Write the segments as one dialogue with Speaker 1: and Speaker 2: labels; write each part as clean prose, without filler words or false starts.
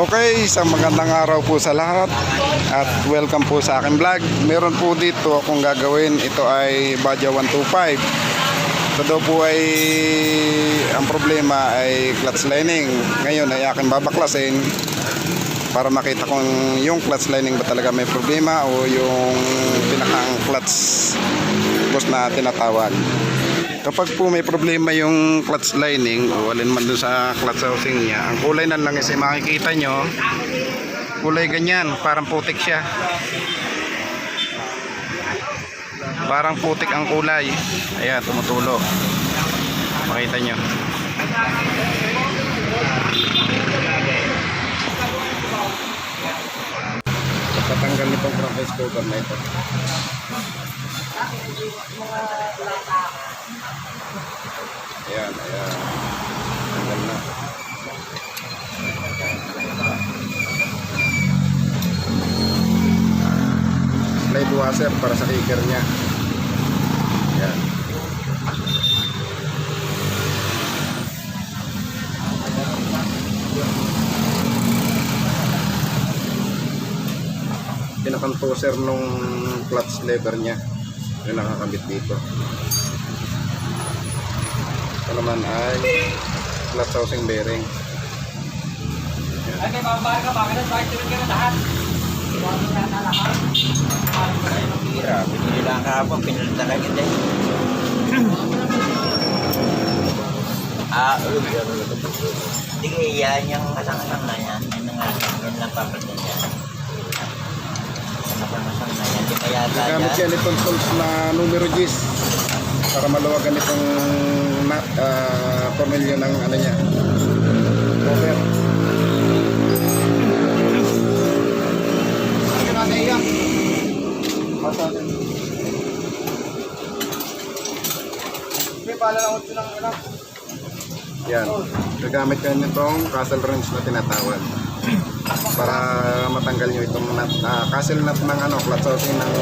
Speaker 1: Okay, isang magandang araw po sa lahat at welcome po sa aking vlog. Meron po dito akong gagawin. Ito ay Badja 125. Ito daw po ay ang problema ay clutch lining. Ngayon ay aking babaklasin para makita kung yung clutch lining ba talaga may problema o yung pinakang clutch boss na tinatawag. Kapag po may problema yung clutch lining o alin man dun sa clutch housing niya, ang kulay na lang kasi makikita nyo, kulay ganyan, parang putik siya. Parang putik ang kulay. Ayan, tumutulo. Makita nyo. Patanggal nitong crankcase cover na ito. Ayan, ayan. Tanggal na. Slide washer para sa kicker niya. Ayan. Pinakang toser nung clutch lever niya. Yung nakakabit dito. Ito naman ay clutch housing bearing.
Speaker 2: Ay, may pambar ka, bakit na tayo ka na lahat?
Speaker 3: Grabe, nilang kahapon, pinalitan ka kita. Hindi kaya yung kasang-kasang na yan. Yan lang papalitan niya. Kasang-kasang na yan. Di kaya
Speaker 1: Gamit yan itong tools na numero 10 para maluwagan itong tornilyo ng ano niya. Cover. Yan. Gagamit ka nitong castle wrench na tinatawag para matanggal nyo itong castle nut ng clutch housing ng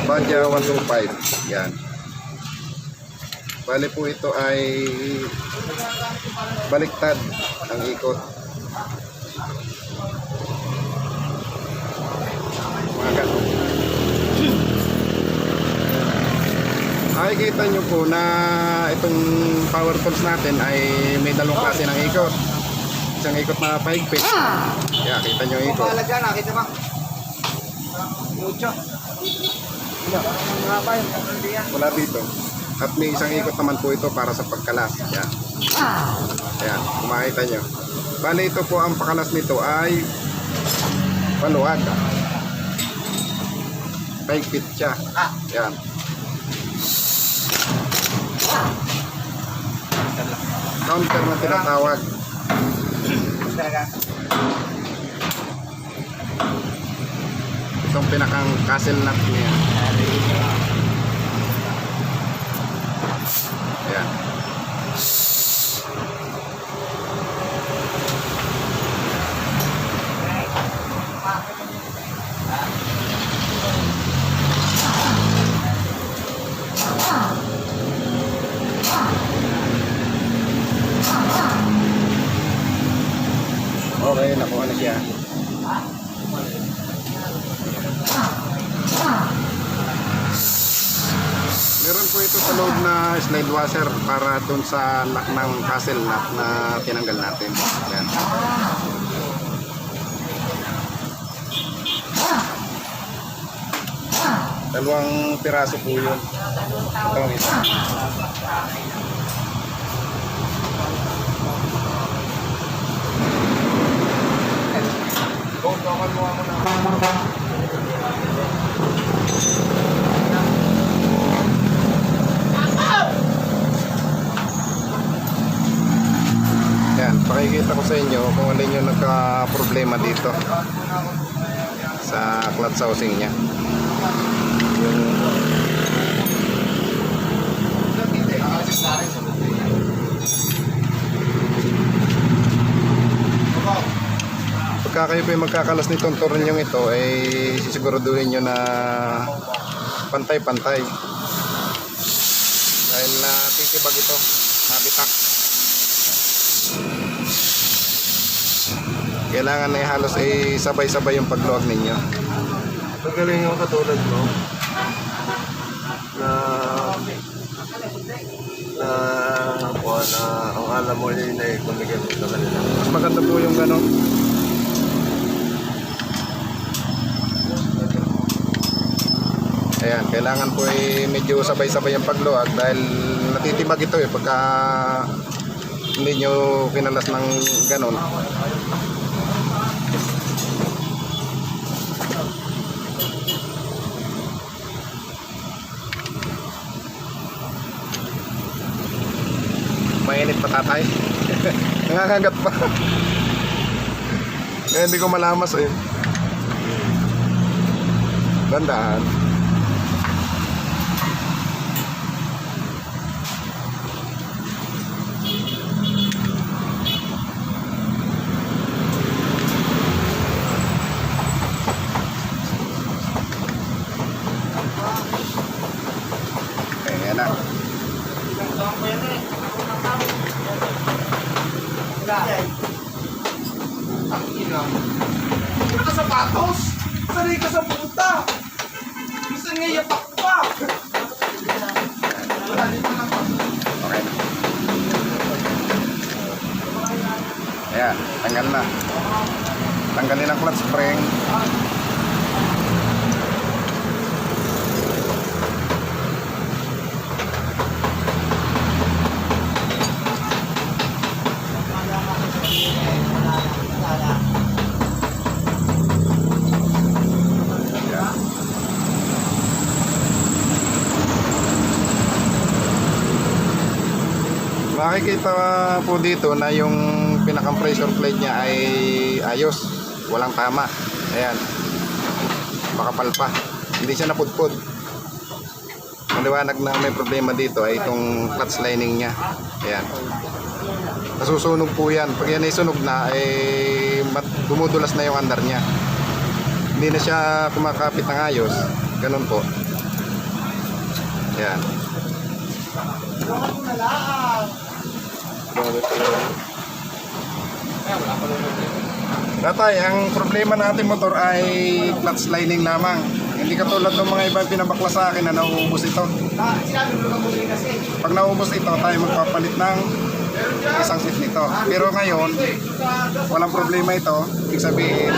Speaker 1: Badja 125. Yan. Bali po ito ay baliktad ang ikot. Makikita nyo po na itong power tools natin ay may dalawang klase ng ikot. Isang ikot na pahigpit. Kaya kita nyo yung ikot.
Speaker 2: Nakita ba? Mucho.
Speaker 1: Wala dito. At may isang ikot naman po ito para sa pagkalas. Yan. Yan, kung makita nyo. Bali ito po ang pakalas nito ay paluwag. Pahigpit siya. Yan. Counter na tinatawag. Itong pinakang castle nut niya. Ayan. Okay, nakuha na siya. Meron po ito sa loob na slide washer para dun sa lock ng castle nut na tinanggal natin. Ayan. Dalawang piraso po yun. Ito ang isa. Yan, pakikita ko sa inyo kung alin yung nagka-problema dito sa clutch housing niya. Pagka kayo po magkakalas nitong tornilyong ito ay sisiguraduhin nyo na pantay-pantay dahil na titibag ito, nabitak. Kailangan na halos ay sabay-sabay yung pagluwag ninyo.
Speaker 4: Magaling yung katulad mo na ang alam mo yun ay kumigil sa kanila.
Speaker 1: Mas maganda po yung gano'n. Ayan, kailangan po ay medyo sabay-sabay ang pagluwag dahil natitibag ito eh pagka hindi nyo kinalas ng gano'n. Mainit pa tatay. Nangangagat pa. Kaya hindi ko malamas eh. Dandaan. Ayan na.
Speaker 4: Ka sapatos! Sanay ka sa puta! Gusto nga yapak pa!
Speaker 1: Okay na. Ayan, tanggal na. Tanggalin ang clutch spring. Makikita po dito na yung pinakang pressure plate niya ay ayos, walang tama. Ayan, makapal pa, hindi siya napudpud. Maliwanag na may problema dito ay itong clutch lining niya. Ayan, nasusunog po yan. Pag yan ay sunog na ay dumudulas na yung andar niya, hindi na siya kumakapit ng ayos. Ganun po. Ayan. Tatay, ang problema natin motor ay clutch lining lamang. Hindi katulad ng mga ibang pinabakla sa akin na nauubos ito. Pag nauubos ito, tayo magpapalit ng isang set nito. Pero ngayon, walang problema ito. Ibig sabihin,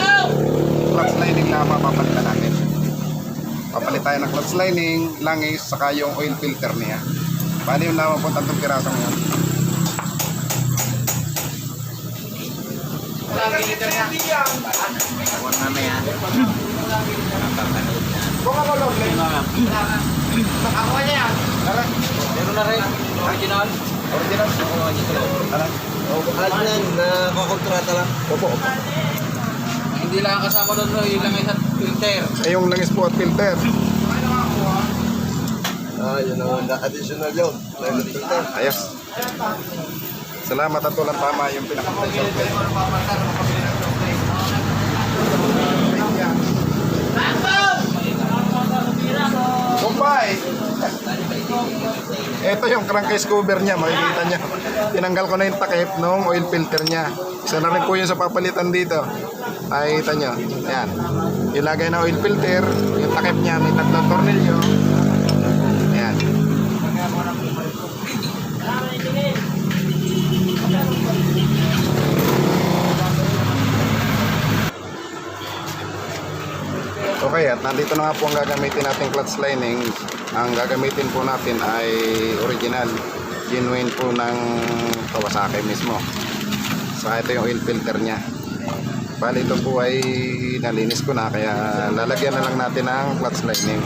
Speaker 1: clutch lining lamang papalitan natin. Papalit tayo ng clutch lining, langis, saka yung oil filter niya. Bali yung lamang po tantong piraso ngayon.
Speaker 3: Huwag mamaya. Napapanood na.
Speaker 2: Meron na rin. Original.
Speaker 1: Original?
Speaker 4: Adnan, nakakontrata lang.
Speaker 1: Opo.
Speaker 2: Hindi lang kasama doon yung lang isang filter.
Speaker 1: Ay yung langis po at filter.
Speaker 4: Yun ang additional yun.
Speaker 1: Ayos. Salamat at walang tama yung pinaka-pressure plate. Kumpay! Ito yung crankcase cover niya, makikita niya. Tinanggal ko na yung takip ng oil filter niya. Isa na rin po yung sa papalitan dito. Makikita nyo. Yan. Ilagay na oil filter, yung takip niya, may tatlong tornilyo. Yan. Okay, at nandito na nga po ang gagamitin natin clutch lining. Ang gagamitin po natin ay original, genuine po ng Kawasaki mismo. Saka ito yung oil filter nya. Bali ito po ay nalinis ko na, kaya lalagyan na lang natin ng clutch lining.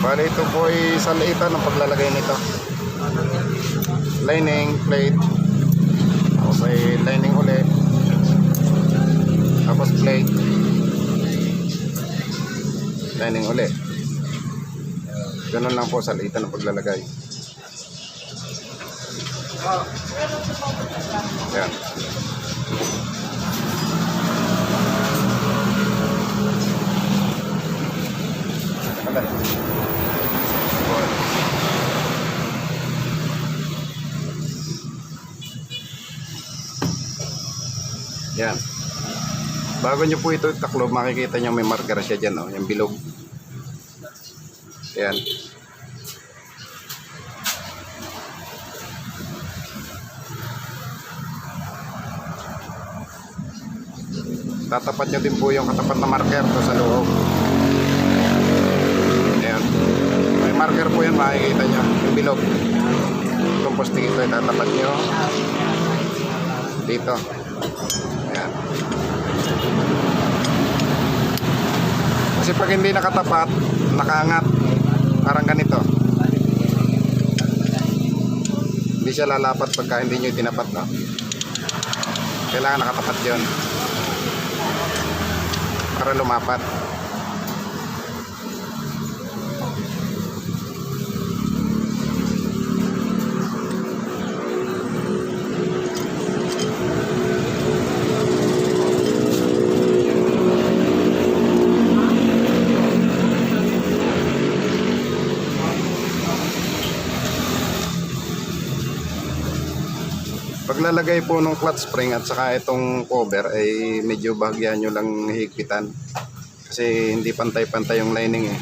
Speaker 1: Bali ito po ay salitan ng paglalagay nito. Lining, plate. Tapos ay lining ulit. Tapos plate. Lining ulit. Ganun lang po salitan ng paglalagay. Yan. Yan. Bago nyo po ito itaklob, makikita nyo may marker siya dyan, oh, yung bilog. Yan. Tatapat nyo din po yung katapat na marker to sa loob. Ayan. May marker po yan, makikita nyo yung bilog. Itong posting ito, tatapat nyo dito. Ayan. Kasi pag hindi nakatapat, nakaangat, parang ganito. Hindi siya lalapat pagka hindi nyo tinapat, no? Kailangan nakatapat yun para lumapat. Paglalagay po ng clutch spring at saka itong cover ay medyo bahagyan nyo lang higpitan kasi hindi pantay-pantay yung lining eh.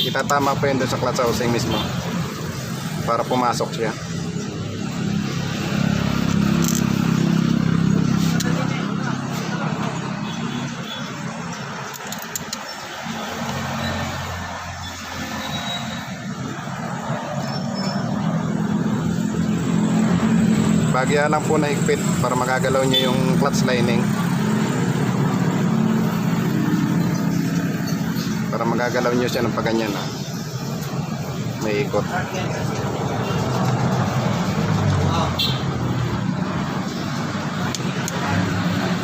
Speaker 1: Itatama po yun doon sa clutch housing mismo para pumasok siya. Bagya lang po na higpit para magagalaw nyo yung clutch lining. Para magagalaw nyo siya ng paganyan. May ikot.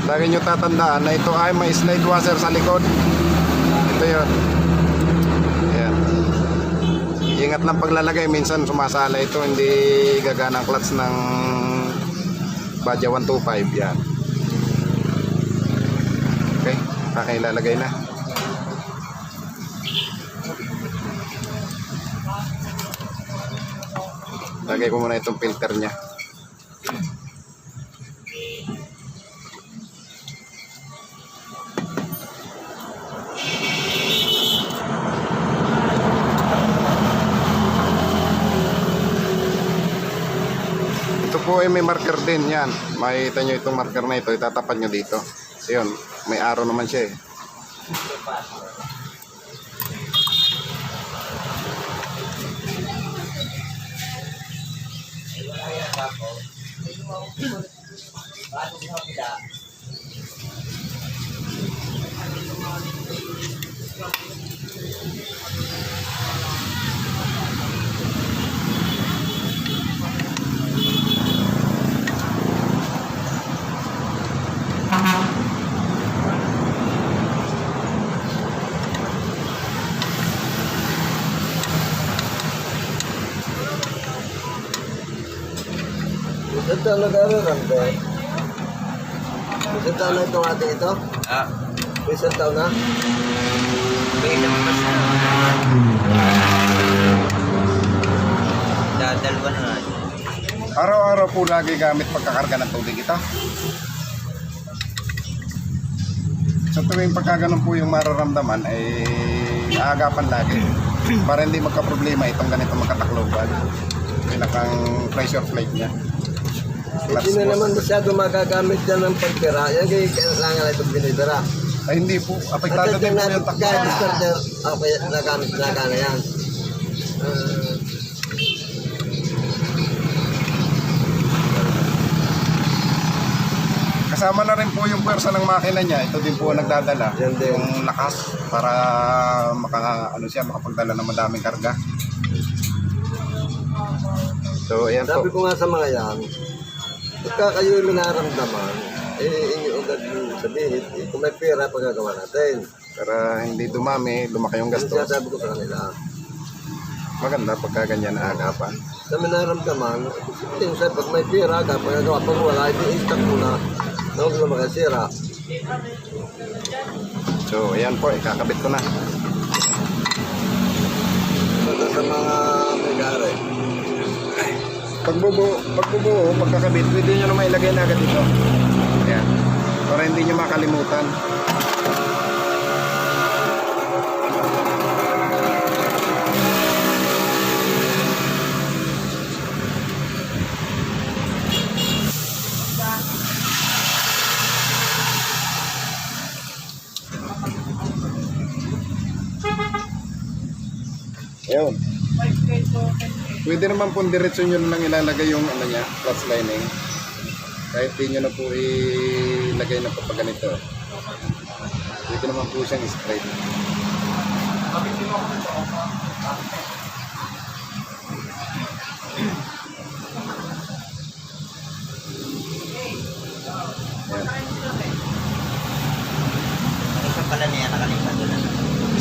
Speaker 1: Lagi nyo tatandaan na ito ay may slide washer sa likod. Ito yun. Ayan. Ingat lang paglalagay. Minsan sumasala ito. Hindi gagana ang clutch ng Badya 125. Yan. Okay. Kakailalagay na. Lagay ko muna itong filter nya. Ito po ay may marker din yan. Makikita nyo itong marker na ito. Itatapat nyo dito. Yun. May arrow naman siya eh.
Speaker 5: Isang taon nag-aaral ba? Isang taon na itong ating ito?
Speaker 3: Ah,
Speaker 5: Isang taon na?
Speaker 3: may ilang mas na. Dadalwa na nga.
Speaker 1: Araw-araw po lagi gamit pagkakarga ng tubig ito. Sa tuwing pagkaganon po yung mararamdaman ay aagapan lagi para hindi magka-problema itong ganito magkatakloban. Pinakang pressure plate niya.
Speaker 5: Hindi na naman masyado magagamit yan ng pagpira. Yan kaya kailangan na itong binibira.
Speaker 1: Ay hindi po, apektado din po yung
Speaker 5: Kaya
Speaker 1: takloban.
Speaker 5: starter, okay, nagamit na yan.
Speaker 1: kasama na rin po yung pwersa ng makina niya. Ito din po ang nagdadala.
Speaker 5: Yan din.
Speaker 1: Yung lakas para makapagdala ng madaming karga. So, ayan
Speaker 5: Sabi
Speaker 1: po.
Speaker 5: ko nga sa mga yan, pagka kayo yung nararamdaman, inyo agad yung sabihin, kung may pera, pagkagawa natin.
Speaker 1: Para hindi dumami, lumaki yung
Speaker 5: Kasi
Speaker 1: gastos.
Speaker 5: sabi ko sa kanila,
Speaker 1: Maganda pagka ganyan na agapan.
Speaker 5: sa may nararamdaman, sabihin sa pag may pera, pagkagawa, pag wala, i-instack mo na, na huwag na makasira.
Speaker 1: So, ayan po, ikakabit ko na.
Speaker 5: Ito sa mga may-gari.
Speaker 1: Pagbubuo, pagkakabit, pwede nyo naman ilagay na agad ito. Ayan. Para hindi nyo makalimutan. Ayun. Pwede naman po diretso nyo na lang ilalagay yung ano niya, clutch lining. Kahit di nyo na po ilagay na po pag ganito. Pwede naman po siyang straight. Ayan.
Speaker 3: Isa pala niya nakalimutan doon.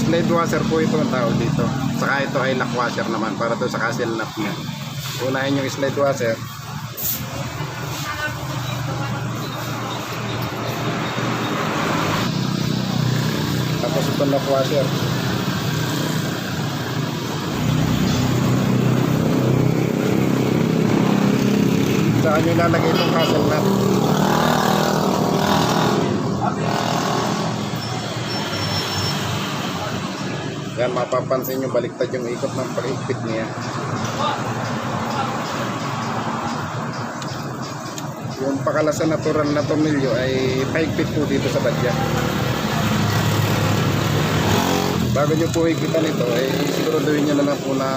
Speaker 1: Slide washer po ito ang tawag dito. Saka ito ay lock washer naman para to sa castle lock niya. Unahin yung slide washer. Tapos itong lock washer. Saan nyo lalagay itong castle nut? Yan, mapapansin nyo baliktad yung ikot ng pag-ikpit niya. Yung pakalasan natural na tornilyo ay paikpit po dito sa badya. Bago nyo po hikitan ito, ay siguraduhin nyo na lang po na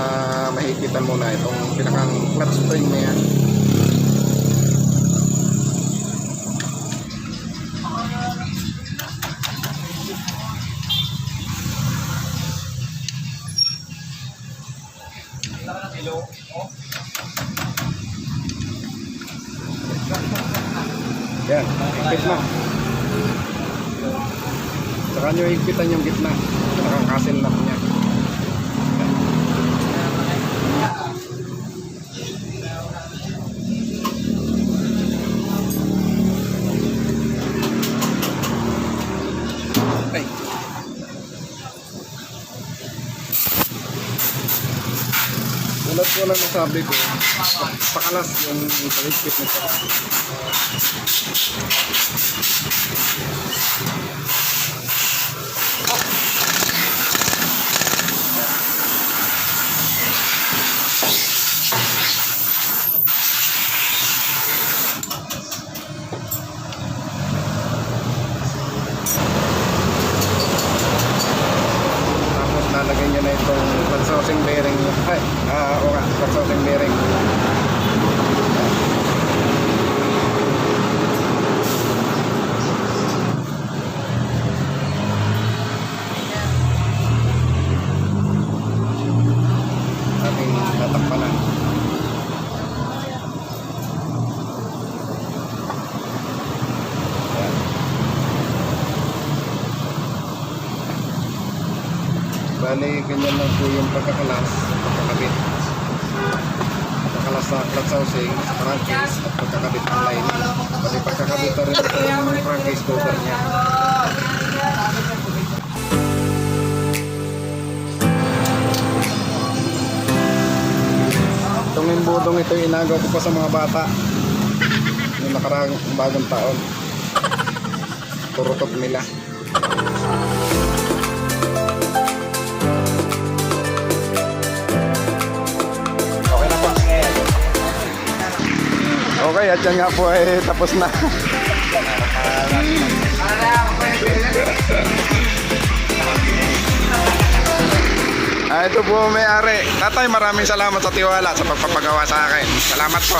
Speaker 1: mahikitan muna itong pinakang clutch spring niya. Yan, higpit na. Saka nyo higpitan yung gitna. Nakakasil na niya. Ay. Tulad ko lang nasabi ko, pakalas yung paligpit nito. Tapos lalagay nyo na itong pansosing bearing. Ay, oo nga, pansosing bearing. Ating tatakpanan. Ayan. Bali, ganyan lang po yung pagkakalas, pagkakabit. Pagkakalas sa clutch housing, sa crankcase, at pagkakabit ng line. Pati pagkakabit na rin yung crankcase cover niya. Itong imbudong ito, inagaw ko pa sa mga bata. Yung nakarang bagong taon. Turutok nila. Okay na po. Okay, at yan nga po ay tapos na. Ito po may-ari. Tatay, maraming salamat sa tiwala sa pagpapagawa sa akin. Salamat po.